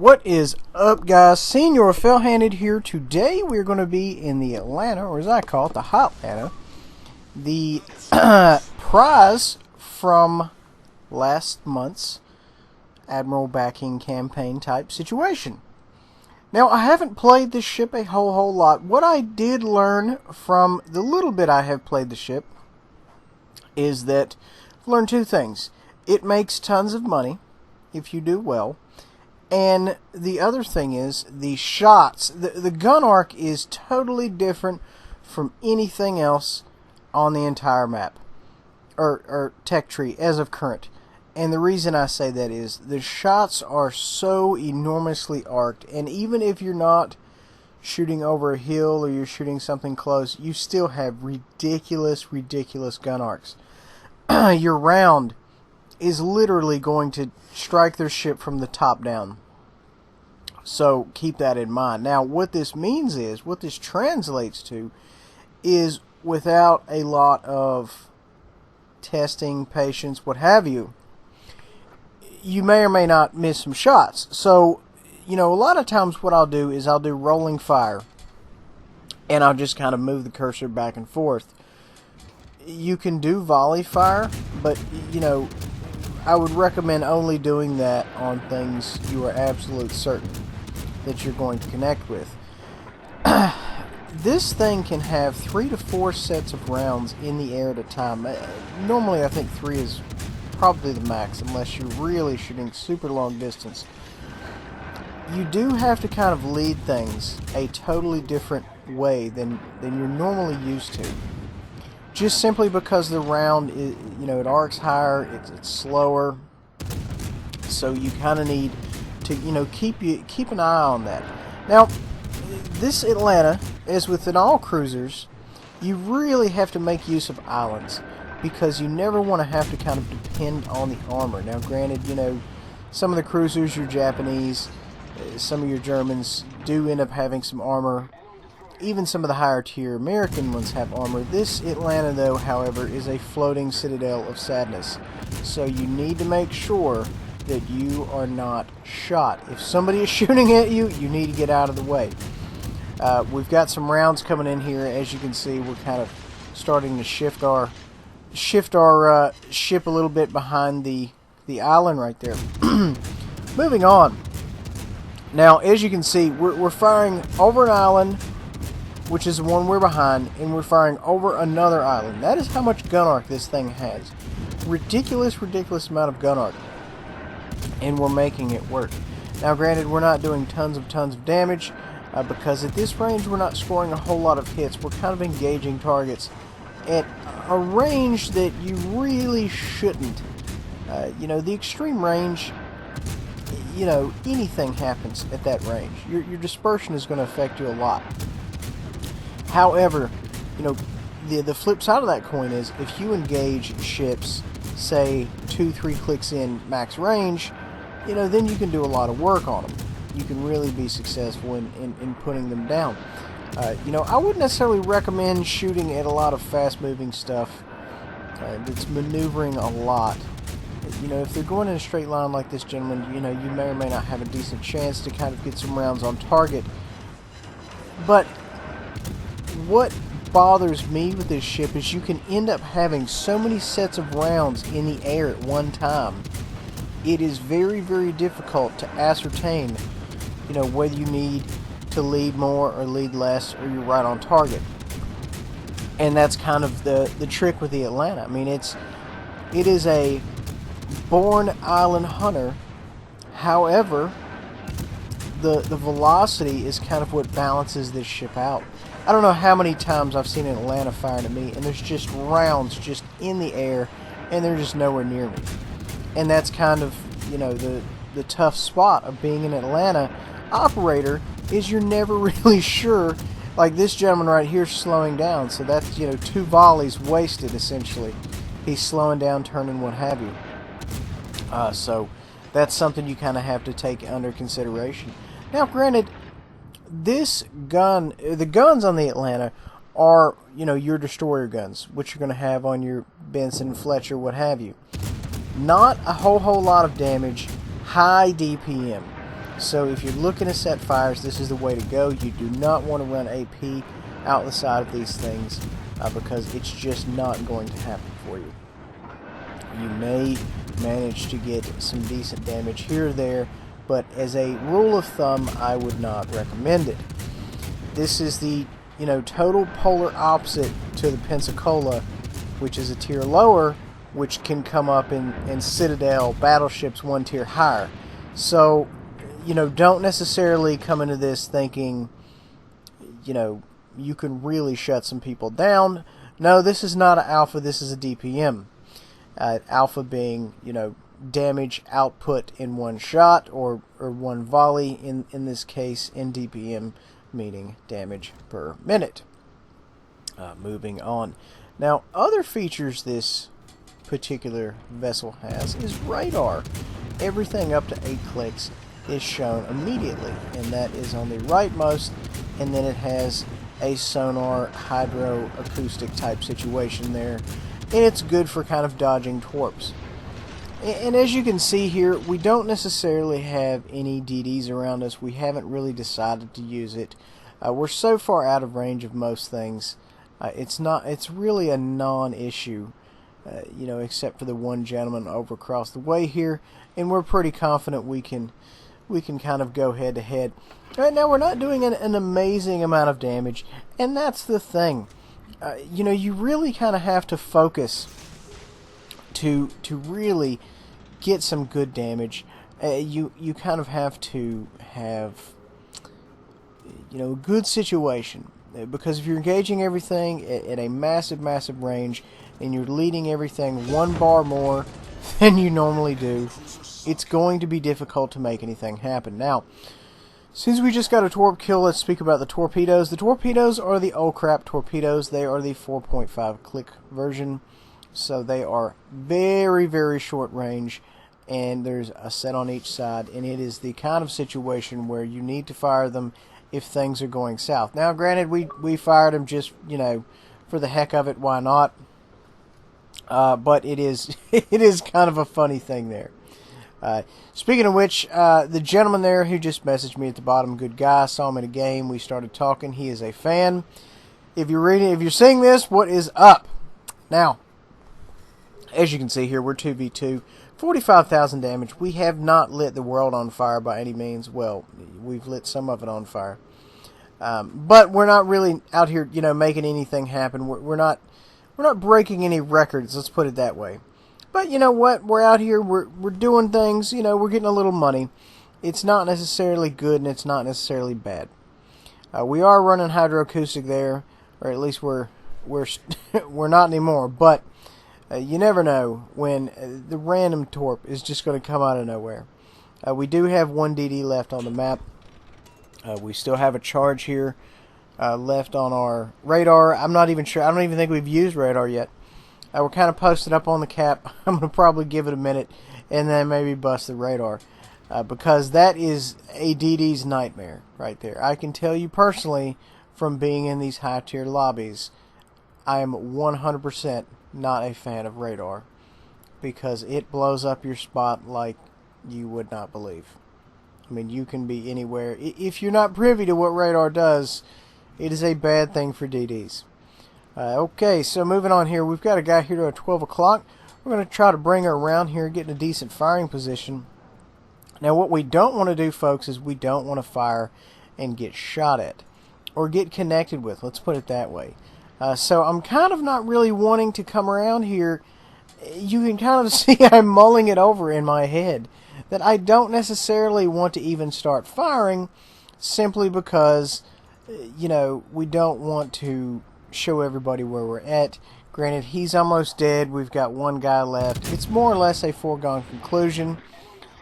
What is up, guys? Senior Fell-Handed here. Today we're going to be in the Atlanta, or as I call it, the Hot Atlanta. The prize from last month's Admiral backing campaign type situation. Now, I haven't played this ship a whole lot. What I did learn from the little bit I have played the ship is that I've learned two things. It makes tons of money if you do well. And the other thing is the shots. The gun arc is totally different from anything else on the entire map. Or tech tree as of current. And the reason I say that is the shots are so enormously arced. And even if you're not shooting over a hill or you're shooting something close, you still have ridiculous gun arcs. Your round is literally going to strike their ship from the top down. So keep that in mind. Now, what this means is, what this translates to, is without a lot of testing, patience, what have you, you may or may not miss some shots. So, you know, a lot of times what I'll do is I'll do rolling fire, and I'll just kind of move the cursor back and forth. You can do volley fire, but, you know, I would recommend only doing that on things you are absolutely certain that you're going to connect with. This thing can have 3 to 4 sets of rounds in the air at a time. Normally I think 3 is probably the max unless you're really shooting super long distance. You do have to kind of lead things a totally different way than you're normally used to. Just simply because the round, is, you know, it arcs higher, it's slower, so you kind of need to, you know, keep an eye on that. Now, this Atlanta, as with all cruisers, you really have to make use of islands because you never want to have to kind of depend on the armor. Now, granted, you know, some of the cruisers, your Japanese, some of your Germans do end up having some armor. Even some of the higher tier American ones have armor. This Atlanta, though, however, is a floating citadel of sadness. So you need to make sure that you are not shot. If somebody is shooting at you, you need to get out of the way. We've got some rounds coming in here. As you can see, we're kind of starting to shift our ship a little bit behind the island right there. Moving on. Now, as you can see, we're firing over an island, which is the one we're behind, and we're firing over another island. That is how much gun arc this thing has. Ridiculous amount of gun arc. And we're making it work. Now, granted, we're not doing tons of damage, because at this range we're not scoring a whole lot of hits. We're kind of engaging targets at a range that you really shouldn't. You know, the extreme range, you know, anything happens at that range. Your dispersion is going to affect you a lot. However, you know, the flip side of that coin is if you engage ships, say 2-3 clicks in max range, you know, then you can do a lot of work on them. You can really be successful in putting them down. You know, I wouldn't necessarily recommend shooting at a lot of fast-moving stuff that's maneuvering a lot. You know, if they're going in a straight line like this gentleman, you know, you may or may not have a decent chance to kind of get some rounds on target. But what bothers me with this ship is you can end up having so many sets of rounds in the air at one time. It is very difficult to ascertain, you know, whether you need to lead more or lead less, or you're right on target. And that's kind of the trick with the Atlanta. I mean, it is a born island hunter. However, the velocity is kind of what balances this ship out. I don't know how many times I've seen an Atlanta firing at me, and there's just rounds just in the air, and they're just nowhere near me. And that's kind of, you know, the tough spot of being an Atlanta operator, is you're never really sure. Like this gentleman right here slowing down, so that's, you know, 2 volleys wasted essentially. He's slowing down, turning, what have you. So that's something you kind of have to take under consideration. Now, granted, the guns on the Atlanta are, you know, your destroyer guns, which you're going to have on your Benson, Fletcher, what have you. Not a whole lot of damage, high DPM. So if you're looking to set fires, this is the way to go. You do not want to run AP out the side of these things because it's just not going to happen for you. You may manage to get some decent damage here or there, but as a rule of thumb, I would not recommend it. This is the total polar opposite to the Pensacola, which is a tier lower, which can come up in Citadel battleships one tier higher. So, don't necessarily come into this thinking, you can really shut some people down. No, this is not an alpha, this is a DPM. Alpha being, damage output in one shot or one volley in this case, and DPM meaning damage per minute. Moving on. Now, other features this particular vessel has is radar. Everything up to 8 clicks is shown immediately, and that is on the rightmost, and then it has a sonar hydroacoustic type situation there, and it's good for kind of dodging torps. And as you can see here, we don't necessarily have any DDs around us. We haven't really decided to use it. We're so far out of range of most things. It's really a non-issue, except for the one gentleman over across the way here, and we're pretty confident we can kind of go head to head. Right now, we're not doing an amazing amount of damage, and that's the thing. You really kind of have to focus to really get some good damage. You kind of have to have a good situation, because if you're engaging everything at a massive range and you're leading everything 1 bar more than you normally do, it's going to be difficult to make anything happen. Now, since we just got a torp kill, let's speak about the torpedoes. The torpedoes are the old crap torpedoes. They are the 4.5 click version, so they are very short range, and there's a set on each side, and it is the kind of situation where you need to fire them if things are going south. Now, granted, we fired them just for the heck of it. Why not? But it is kind of a funny thing there. Speaking of which, the gentleman there who just messaged me at the bottom, good guy, saw him in a game. We started talking. He is a fan. If you're seeing this, what is up? Now, as you can see here, we're 2v2, 45,000 damage. We have not lit the world on fire by any means. Well, we've lit some of it on fire, but we're not really out here, making anything happen. We're not breaking any records. Let's put it that way. But you know what? We're out here. We're doing things. We're getting a little money. It's not necessarily good, and it's not necessarily bad. We are running hydroacoustic there, or at least we're not anymore. But you never know when the random torp is just going to come out of nowhere. We do have 1 DD left on the map. We still have a charge here left on our radar. I'm not even sure. I don't even think we've used radar yet. We're kind of posted up on the cap. I'm going to probably give it a minute and then maybe bust the radar. Because that is a DD's nightmare right there. I can tell you personally from being in these high tier lobbies, I am 100% not a fan of radar. Because it blows up your spot like you would not believe. I mean, you can be anywhere. If you're not privy to what radar does, it is a bad thing for DDs. Okay, so moving on here, we've got a guy here at 12 o'clock. We're going to try to bring her around here, get in a decent firing position. Now, what we don't want to do, folks, is we don't want to fire and get shot at. Or get connected with, let's put it that way. So I'm kind of not really wanting to come around here. You can kind of see I'm mulling it over in my head, that I don't necessarily want to even start firing, simply because, we don't want to show everybody where we're at. Granted, he's almost dead. We've got 1 guy left. It's more or less a foregone conclusion.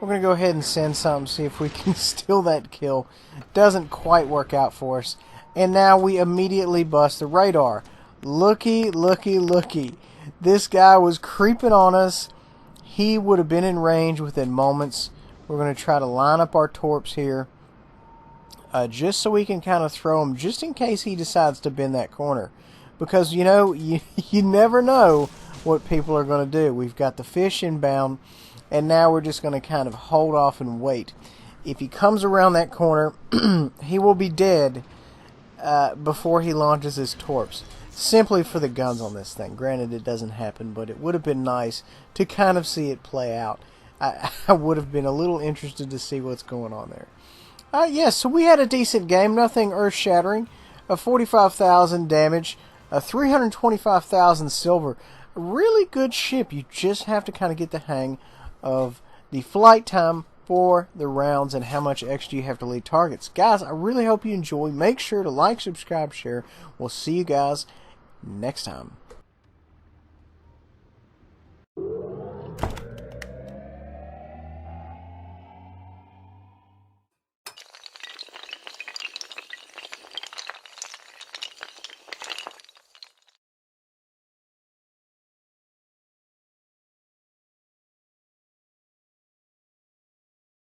We're going to go ahead and send something, see if we can steal that kill. Doesn't quite work out for us. And now we immediately bust the radar. Looky. This guy was creeping on us. He would have been in range within moments. We're going to try to line up our torps here. Just so we can kind of throw him, just in case he decides to bend that corner. Because, you never know what people are going to do. We've got the fish inbound, and now we're just going to kind of hold off and wait. if he comes around that corner, he will be dead before he launches his torps. Simply for the guns on this thing. Granted, it doesn't happen, but it would have been nice to kind of see it play out. I would have been a little interested to see what's going on there. Yes, so we had a decent game. Nothing earth-shattering. 45,000 damage. 325,000 silver. A really good ship. You just have to kind of get the hang of the flight time for the rounds and how much extra you have to lead targets. Guys, I really hope you enjoy. Make sure to like, subscribe, share. We'll see you guys next time.